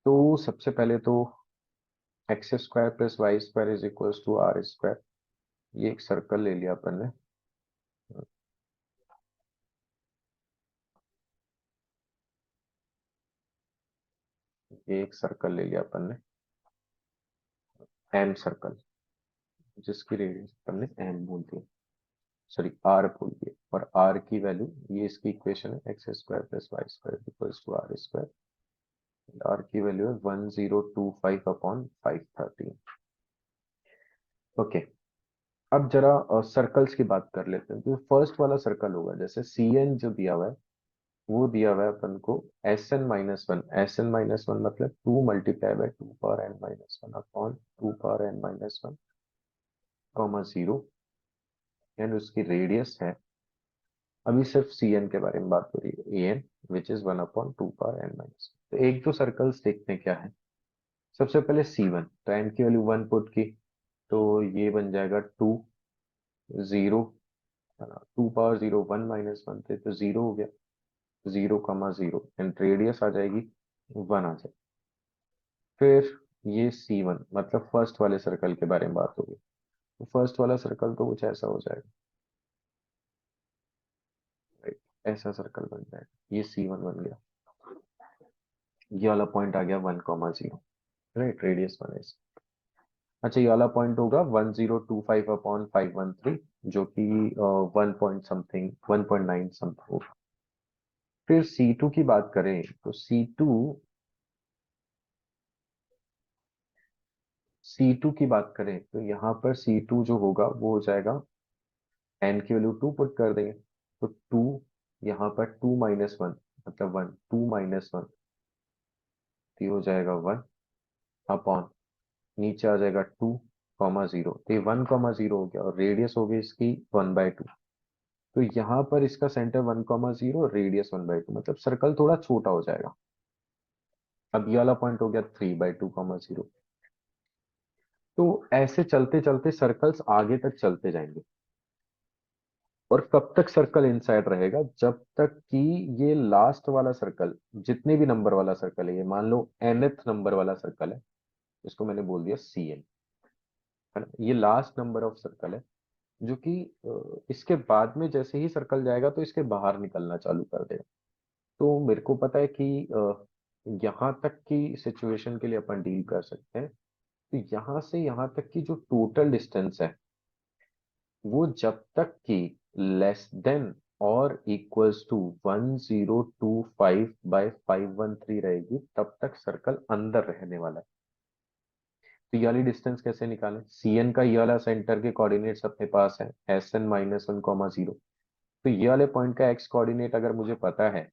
तो सबसे पहले तो x square plus y square is equals to are square. ये एक सर्कल ले लिया अपन ने। ये एक सर्कल ले लिया अपन ने, एम सर्कल, जिसकी रेडियस अपन ने एम बोल दी, सॉरी आर बोल दिए। और आर की वैल्यू, ये इसकी इक्वेशन है, x square plus y square equals to are square. R की वैल्यू है 1025 अपॉन 513। ओके, अब जरा सर्कल्स की बात कर लेते हैं। तो फर्स्ट वाला सर्कल होगा, जैसे सी एन जो दिया हुआ है वो दिया हुआ है अपन को S n minus one. S n minus one मतलब 2 × 2 power n−1 upon 2 power n−1 comma 0, and उसकी रेडियस है, अभी सिर्फ सी एन के बारे में बात हो रही है, a n which is 1/2 power n−1। तो एक दो सर्कल्स देखते हैं क्या है। सबसे पहले सी वन, तो एन की वैल्यू 1 पुट की, तो ये बन जाएगा 2 0, 2 पावर 0 1 - 1 थे तो 0 हो गया, 0, 0 एंड रेडियस आ जाएगी 1 आ जाएगी। फिर ये सी वन मतलब फर्स्ट वाले सर्कल के बारे में बात होगी। तो फर्स्ट वाला सर्कल तो कुछ ऐसा हो जाएगा, राइट, ऐसा सर्कल बन जाएगा, ये सी वन बन गया। ये वाला पॉइंट आ गया 1, 0, राइट, रेडियस 1 है। अच्छा, ये वाला पॉइंट होगा 1025 अपॉन 513, जो कि 1 पॉइंट समथिंग 1.9 समथिंग होगा। फिर C2 की बात करें तो C2 की बात करें तो यहाँ पर C2 जो होगा वो हो जाएगा, n की वैल्यू 2 पुट कर देंगे, तो 2, यहाँ पर 2 - 1 मतलब 1, 2 - 1 तो ये हो जाएगा 1 अपॉन, नीचे आ जाएगा 2, 0, तो ये 1, 0 हो गया, और रेडियस हो गई इसकी 1/2। तो यहाँ पर इसका सेंटर 1, 0, रेडियस 1/2, मतलब सर्कल थोड़ा छोटा हो जाएगा। अब ये वाला पॉइंट हो गया 3/2, 0। तो ऐसे चलते चलते सर्कल्स आगे तक चलते जाएंगे, और कब तक सर्कल इनसाइड रहेगा, जब तक कि ये लास्ट वाला सर्कल, जितने भी नंबर वाला सर्कल है, ये मान लो nth नंबर वाला सर्कल है, इसको मैंने बोल दिया सी एन, है ना, ये लास्ट नंबर ऑफ सर्कल है, जो कि इसके बाद में जैसे ही सर्कल जाएगा तो इसके बाहर निकलना चालू कर देगा। तो मेरे को पता है कि यहाँ तक की सिचुएशन के लिए अपन डील कर सकते हैं। तो यहाँ से यहाँ तक की जो टोटल डिस्टेंस है, वो जब तक कि लेस देन और इक्वल्स टू 1025/513 रहेगी, तब तक सर्कल अंदर रहने वाला है। तो ये वाली डिस्टेंस कैसे निकालें? सी एन का ये वाला सेंटर के कोऑर्डिनेट्स अपने पास है, SN-1, 0। तो ये वाले पॉइंट का एक्स कोऑर्डिनेट अगर मुझे पता है,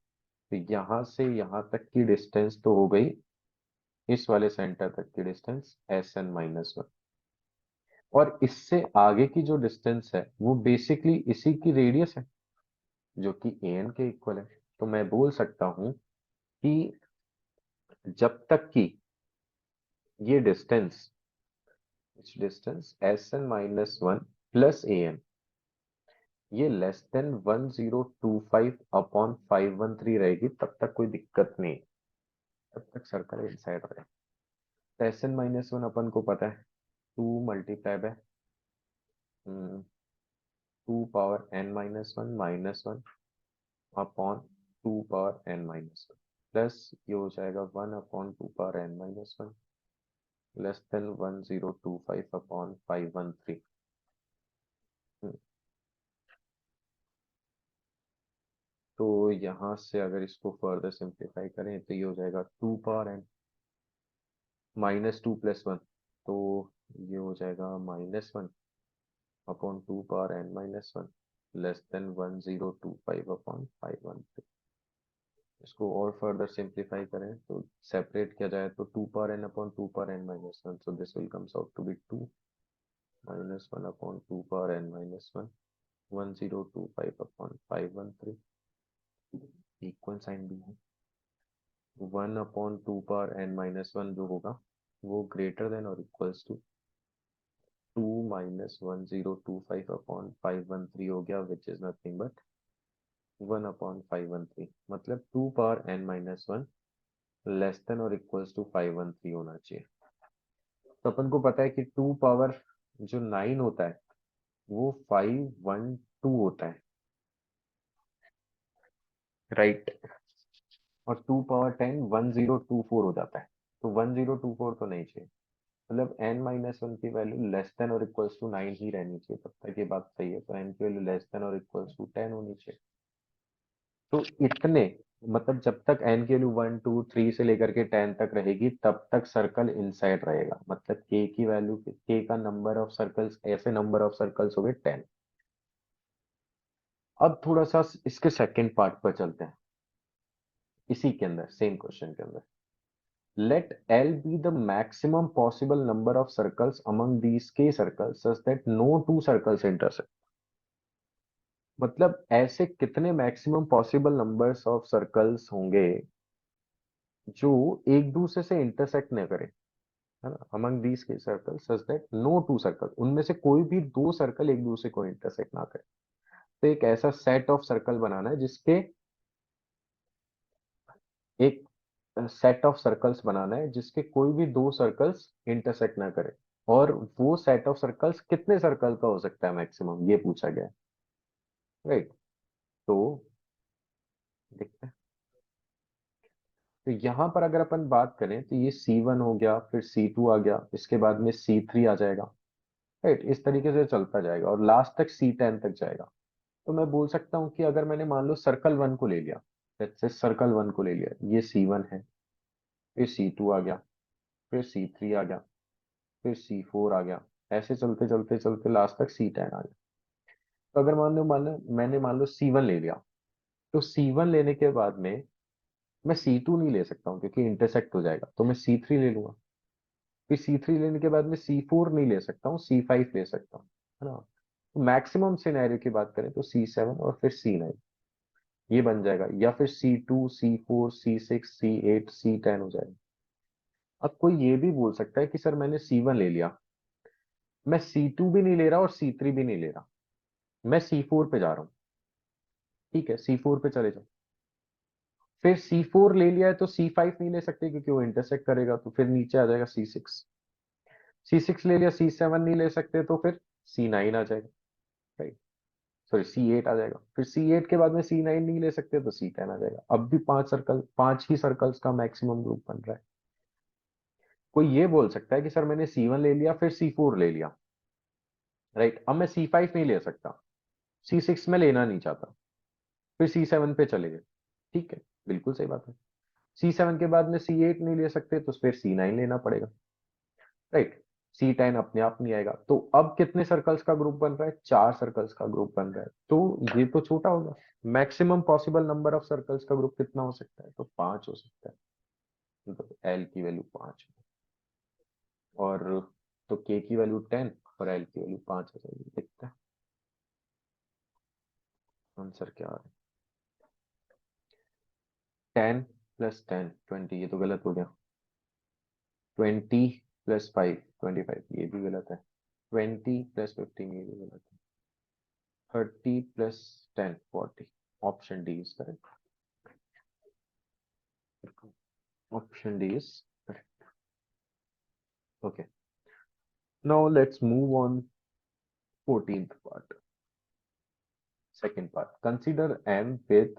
तो यहाँ से यहाँ तक की डिस्टेंस तो हो गई, इस वाले सेंटर तक की डिस्टेंस SN-1, और इससे आगे की जो डिस्टेंस है वो बेसिकली इसी की रेडियस है, जो कि एन के इक्वल है। तो मैं बोल सकता हूं कि जब तक कि ये डिस्टेंस SN-1 प्लस an ये लेस देन 1025/513 रहेगी, तब तक कोई दिक्कत नहीं, तब तक सर्कल इनसाइड रहे। तो SN-1 अपन को पता है 2 multiply by 2 power n-1 upon 2 power n-1 plus ये हो जाएगा 1/2 पावर n-1 लेस देन 1025/513। तो यहाँ से अगर इसको फर्दर सिंप्लीफाई करें तो ये हो जाएगा 2 पावर n -2 + 1, तो ये हो जाएगा -1/2 पावर n-1 लेस देन 1025/513। इसको और फर्दर सिंप्लीफाई करें तो सेपरेट किया जाए तो 2 power n/2 power n-1, so this will comes out to be 2 - 1/2 power n-1 1025/513, equal sign भी है। 1/2 पावर n-1 जो होगा वो ग्रेटर देन और इक्वल्स टू 2 - 1025/513 हो गया, विच इज नथिंग बट 1/513, मतलब 2 पावर n-1 लेस देन और इक्वल्स टू 513 होना चाहिए। तो अपन को पता है कि 2 पावर जो 9 होता है वो 512 होता है, राइट, और 2 पावर 10 1024 हो जाता है, तो 1024 तो नहीं चाहिए, मतलब n-1 की वैल्यू लेस देन और इक्वल्स टू 9 ही रहनी चाहिए, तब तक ये बात सही है। तो n की वैल्यू लेस देन और इक्वल्स टू 10 होनी चाहिए। तो इतने मतलब जब तक n की वैल्यू 1 2 3 से लेकर के 10 तक रहेगी तब तक सर्कल इनसाइड रहेगा, मतलब k की वैल्यू, k का नंबर ऑफ सर्कल्स, ऐसे नंबर ऑफ सर्कल्स हो गए 10। अब थोड़ा सा इसके सेकंड पार्ट पर चलते हैं, इसी के अंदर सेम क्वेश्चन के अंदर। Let L be the maximum possible number of circles among these k circles such that no two circles intersect। मतलब ऐसे कितने maximum possible numbers of circles होंगे जो एक दूसरे से इंटरसेक्ट न करें, है ना, among these k circles such that no two circle, उनमें से कोई भी दो सर्कल एक दूसरे को इंटरसेक्ट ना करे। तो एक ऐसा सेट ऑफ सर्कल बनाना है जिसके, एक सेट ऑफ सर्कल्स बनाना है जिसके कोई भी दो सर्कल्स इंटरसेक्ट ना करे। और वो सेट ऑफ सर्कल्स कितने सर्कल का हो सकता है मैक्सिमम, ये पूछा गया है। राइट। तो देखते हैं। तो यहाँ पर अगर अपन बात करें तो ये C1 हो गया, फिर C2 आ गया, इसके बाद में C3 आ जाएगा। राइट, इस तरीके से चलता जाएगा और लास्ट तक C10 तक जाएगा। तो मैं बोल सकता हूँ कि अगर मैंने मान लो सर्कल वन को ले लिया, जैसे सर्कल वन को ले लिया, ये C1 है, फिर C2 आ गया, फिर C3 आ गया, फिर C4 आ गया, ऐसे चलते चलते चलते लास्ट तक C10 आ गया। तो अगर मान लो मैंने मान लो C1 ले लिया, तो C1 लेने के बाद में मैं C2 नहीं ले सकता हूँ क्योंकि इंटरसेक्ट हो जाएगा, तो मैं C3 ले लूंगा। फिर C3 लेने के बाद में C4 नहीं ले सकता हूँ, C5 ले सकता हूँ, है ना। तो मैक्सिमम सिनेरियो की बात करें तो C7 और फिर C9 ये बन जाएगा, या फिर C2 C4 C6 C8 C10 हो जाएगा। अब कोई ये भी बोल सकता है कि सर मैंने C1 ले लिया, मैं C2 भी नहीं ले रहा और C3 भी नहीं ले रहा, मैं C4 पे जा रहा हूँ। ठीक है, C4 पे चले जाओ। फिर C4 ले लिया है तो C5 नहीं ले सकते क्योंकि वो इंटरसेक्ट करेगा, तो फिर नीचे आ जाएगा C6। C6 ले लिया, C7 नहीं ले सकते तो फिर C9 आ जाएगा। राइट, सॉरी C8 आ जाएगा। फिर C8 के बाद में C9 नहीं ले सकते तो C10 आ जाएगा। अब भी पांच सर्कल, पांच ही सर्कल्स का मैक्सिमम ग्रुप बन रहा है। कोई ये बोल सकता है कि सर मैंने C1 ले लिया फिर C4 ले लिया, राइट, अब मैं C5 नहीं ले सकता, C6 में लेना नहीं चाहता, फिर C7 पे चले गए। ठीक है, बिल्कुल सही बात है। C7 के बाद में C8 नहीं ले सकते तो फिर C9 लेना पड़ेगा। राइट, C10 अपने आप नहीं आएगा। तो अब कितने सर्कल्स का ग्रुप बन रहा है, चार सर्कल्स का ग्रुप बन रहा है। तो ये तो छोटा होगा, maximum possible number of circles का ग्रुप कितना हो सकता है, तो पांच हो सकता है। तो एल की वैल्यू पांच, और तो के की वैल्यू 10 और एल की वैल्यू पांच हो जाएगी। देखते हैं आंसर क्या आ रहा है। 10 + 10 20, ये तो गलत हो गया। 20 + 5 25, ये भी गलत है। 20 + 15, ये भी गलत है। 30 + 10 40, option D is correct. Option D is correct. Okay, now let's move on 14th part, second part. Consider m with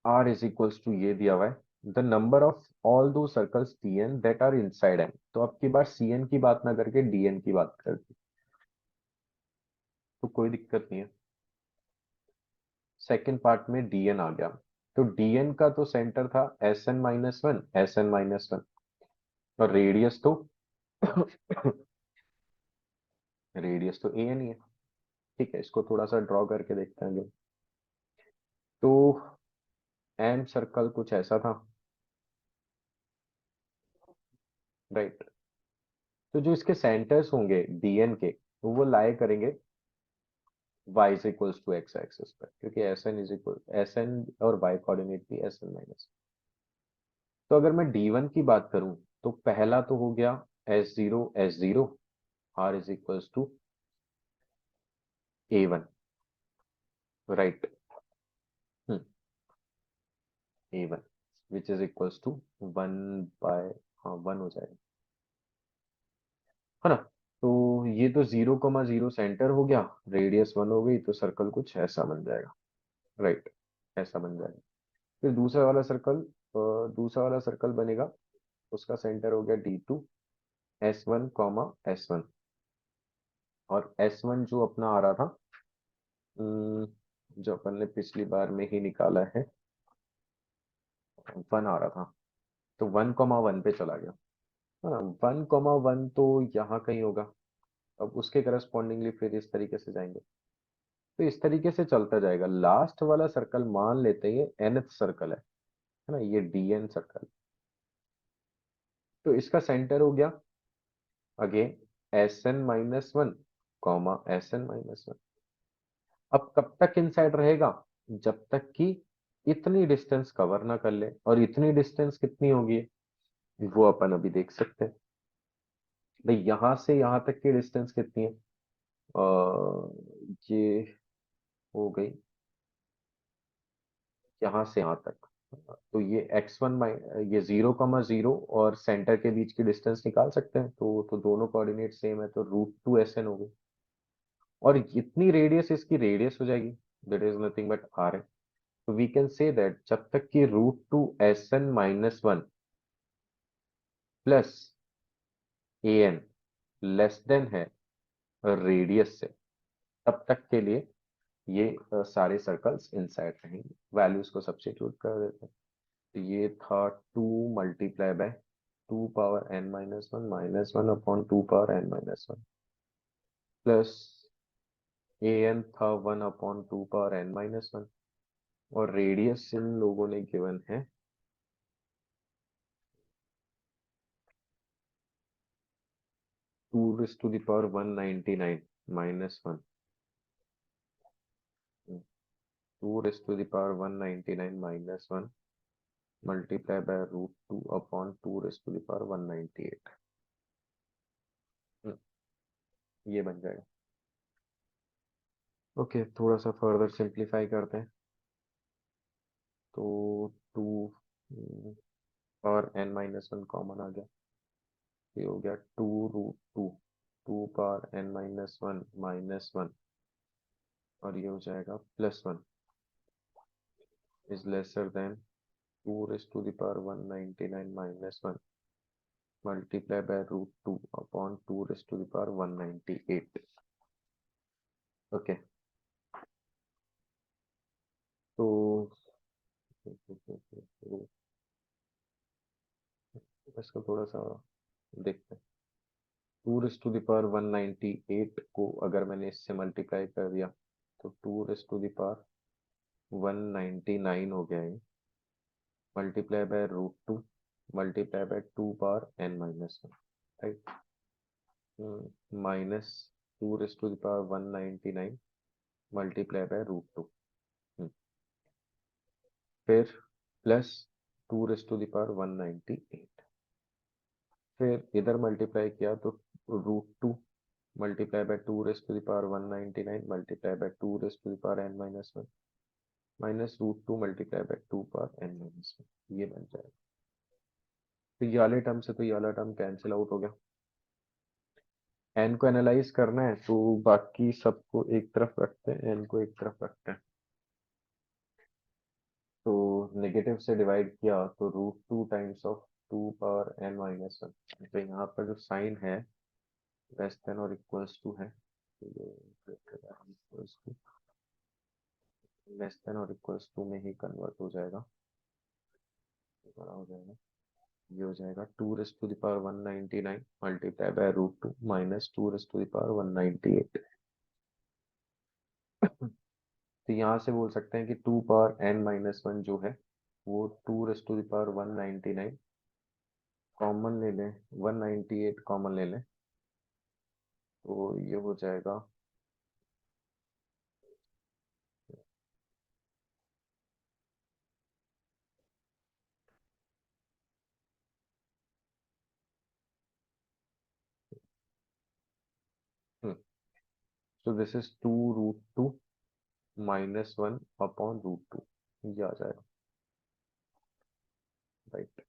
r is equals to, ये दिया हुआ है, the number of all those circles dn that are inside m। तो अब की बार cn की बात ना करके dn की बात करते, तो कोई दिक्कत नहीं है। सेकंड पार्ट में dn आ गया, तो dn का तो सेंटर था Sn-1 Sn-1, और रेडियस तो रेडियस तो an ही है। ठीक है, इसको थोड़ा सा ड्रॉ करके देखते हैं। तो एम सर्कल कुछ ऐसा था, राइट। तो जो इसके सेंटर्स होंगे dn के, तो वो लाए करेंगे y is equals to x axis पर, क्योंकि Sn इज इक्वल, Sn और y कोऑर्डिनेट भी Sn-। तो अगर मैं d1 की बात करूं तो पहला तो हो गया S0 S0, r is equals to a1, right. a1 which is equals to 1 हाँ 1 हो जाएगा, है ना। तो ये तो 0,0 सेंटर हो गया, रेडियस 1 हो गई, तो सर्कल कुछ ऐसा बन जाएगा। राइट, ऐसा बन जाएगा। फिर दूसरा वाला सर्कल बनेगा, उसका सेंटर हो गया D2 S1, और S1 जो अपना आ रहा था, जो अपन ने पिछली बार में ही निकाला है, 1 आ रहा था, तो 1,1 पे चला गया। हाँ, 1,1 तो यहाँ कहीं होगा। अब उसके करस्पॉन्डिंगली फिर इस तरीके से जाएंगे, तो इस तरीके से चलता जाएगा। लास्ट वाला सर्कल मान लेते हैं ये nth सर्कल है ना, ये dn सर्कल। तो इसका सेंटर हो गया अगेन Sn-1 कॉमा Sn-1। अब कब तक इनसाइड रहेगा? जब तक कि इतनी डिस्टेंस कवर ना कर ले, और इतनी डिस्टेंस कितनी होगी वो अपन अभी देख सकते हैं। भाई यहां से यहां तक की डिस्टेंस कितनी है? ये हो गई यहाँ से यहाँ तक। तो ये x1 ये 0,0 और सेंटर के बीच की डिस्टेंस निकाल सकते हैं, तो दोनों कोऑर्डिनेट सेम है, तो √2 SN हो गई। और इतनी रेडियस इसकी रेडियस हो जाएगी, that is nothing but r है। तो वी कैन से दैट जब तक कि √2 SN-1 plus an less than है रेडियस से, तब तक के लिए ये सारे सर्कल्स इनसाइड रहेंगे। वैल्यूज को सब्स्टिट्यूट कर देते हैं। तो ये था 2 multiply by 2 power n-1 -1/2 power n-1 plus an था 1/2 पावर n-1, और रेडियस इन लोगों ने गिवन है 2⁻199 -1, 2⁻199 -1 मल्टीप्लाई बाय √2/2⁻198। ये बन जाएगा। ओके, थोड़ा सा फर्दर सिंप्लीफाई करते हैं। तो 2 और n-1 कॉमन आ गया, ये हो गया 2√2, 2 पावर n-1 -1, और ये हो जाएगा +1 is lesser then 2⁻199 -1 multiply by √2/2⁻198। Okay, तो इसको थोड़ा सा देखते हैं। 2⁻198 को अगर मैंने इससे मल्टीप्लाई कर दिया, तो 2⁻199 हो गया ये, multiply by √2 multiply by 2 power n-1, right, minus 2⁻199 multiply by √2, फिर प्लस 2⁻198, फिर इधर मल्टीप्लाई किया तो √2 multiply by 2⁻199 multiply by 2⁻n-1 minus √2 multiply by 2 power n-1, ये बन जाएगा। तो ये वाले टर्म से तो ये वाला टर्म कैंसिल आउट हो गया। n को एनालाइज करना है, तो बाकी सबको एक तरफ रखते हैं, n को एक तरफ रखते हैं। तो नेगेटिव से डिवाइड किया तो √2 टाइम्स ऑफ 2 पावर n-1। तो यहाँ पर जो साइन है लेस देन और इक्वल्स टू है, तो ये इक्वल्स टू लेस देन और इक्वल्स टू में ही कन्वर्ट हो जाएगा, बड़ा हो जाएगा। ये हो जाएगा 2⁻199 मल्टीप्लाई बाय √2 माइनस 2⁻198। तो यहाँ से बोल सकते हैं कि 2 पावर n-1 जो है वो 2⁻199 कॉमन ले लें, 198 कॉमन ले लें, तो ये हो जाएगा तो दिस इज 2√2 -1/√2, ये आ जाएगा, राइट।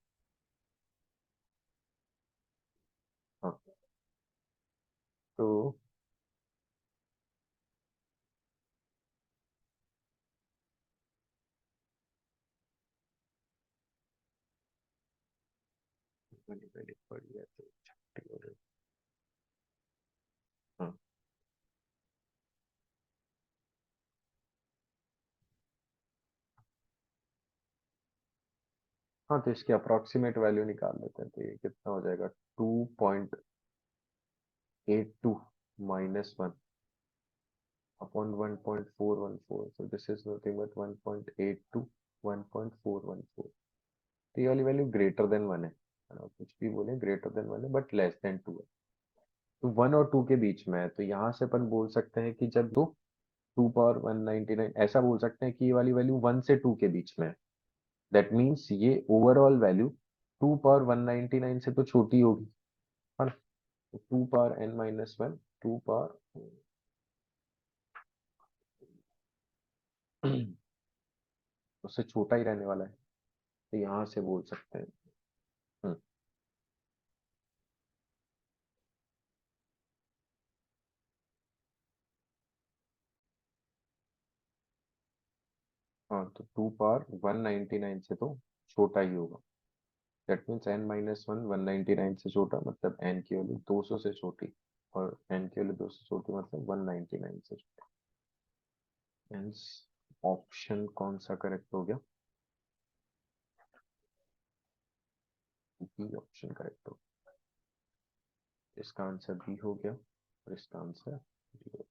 हाँ, तो मैंने पहले पढ़ लिया तो छुट्टी हो गई। हाँ, हाँ तो इसकी अप्रोक्सीमेट वैल्यू निकाल लेते हैं, तो ये कितना हो जाएगा 2.82 minus 1 upon 1.414, so this is nothing but 1.82 1.414। तो ये वाली वैल्यू ग्रेटर देन 1 है ना, कुछ भी बोले ग्रेटर देन 1 है बट लेस देन 2 है, तो 1 और 2 के बीच में है, तो यहाँ से अपन बोल सकते हैं कि जब दो 2 पावर 199 ऐसा बोल सकते हैं कि ये वाली वैल्यू 1 से 2 के बीच में है। दैट मीन्स ये ओवरऑल वैल्यू 2 पावर 199 से तो छोटी होगी, है ना। 2 पावर n-1 टू पावर उससे छोटा ही रहने वाला है, तो यहाँ से बोल सकते हैं। हम्म, हाँ तो 2 पावर 199 से तो छोटा ही होगा। दैट मीन्स n-1 199 से छोटा, मतलब n की वैल्यू 200 से छोटी, और n की वैल्यू 200 से छोटी मतलब 199 से छोटी। Hence ऑप्शन कौन सा करेक्ट हो गया? बी ऑप्शन करेक्ट हो, इसका आंसर बी हो गया और इसका आंसर डी।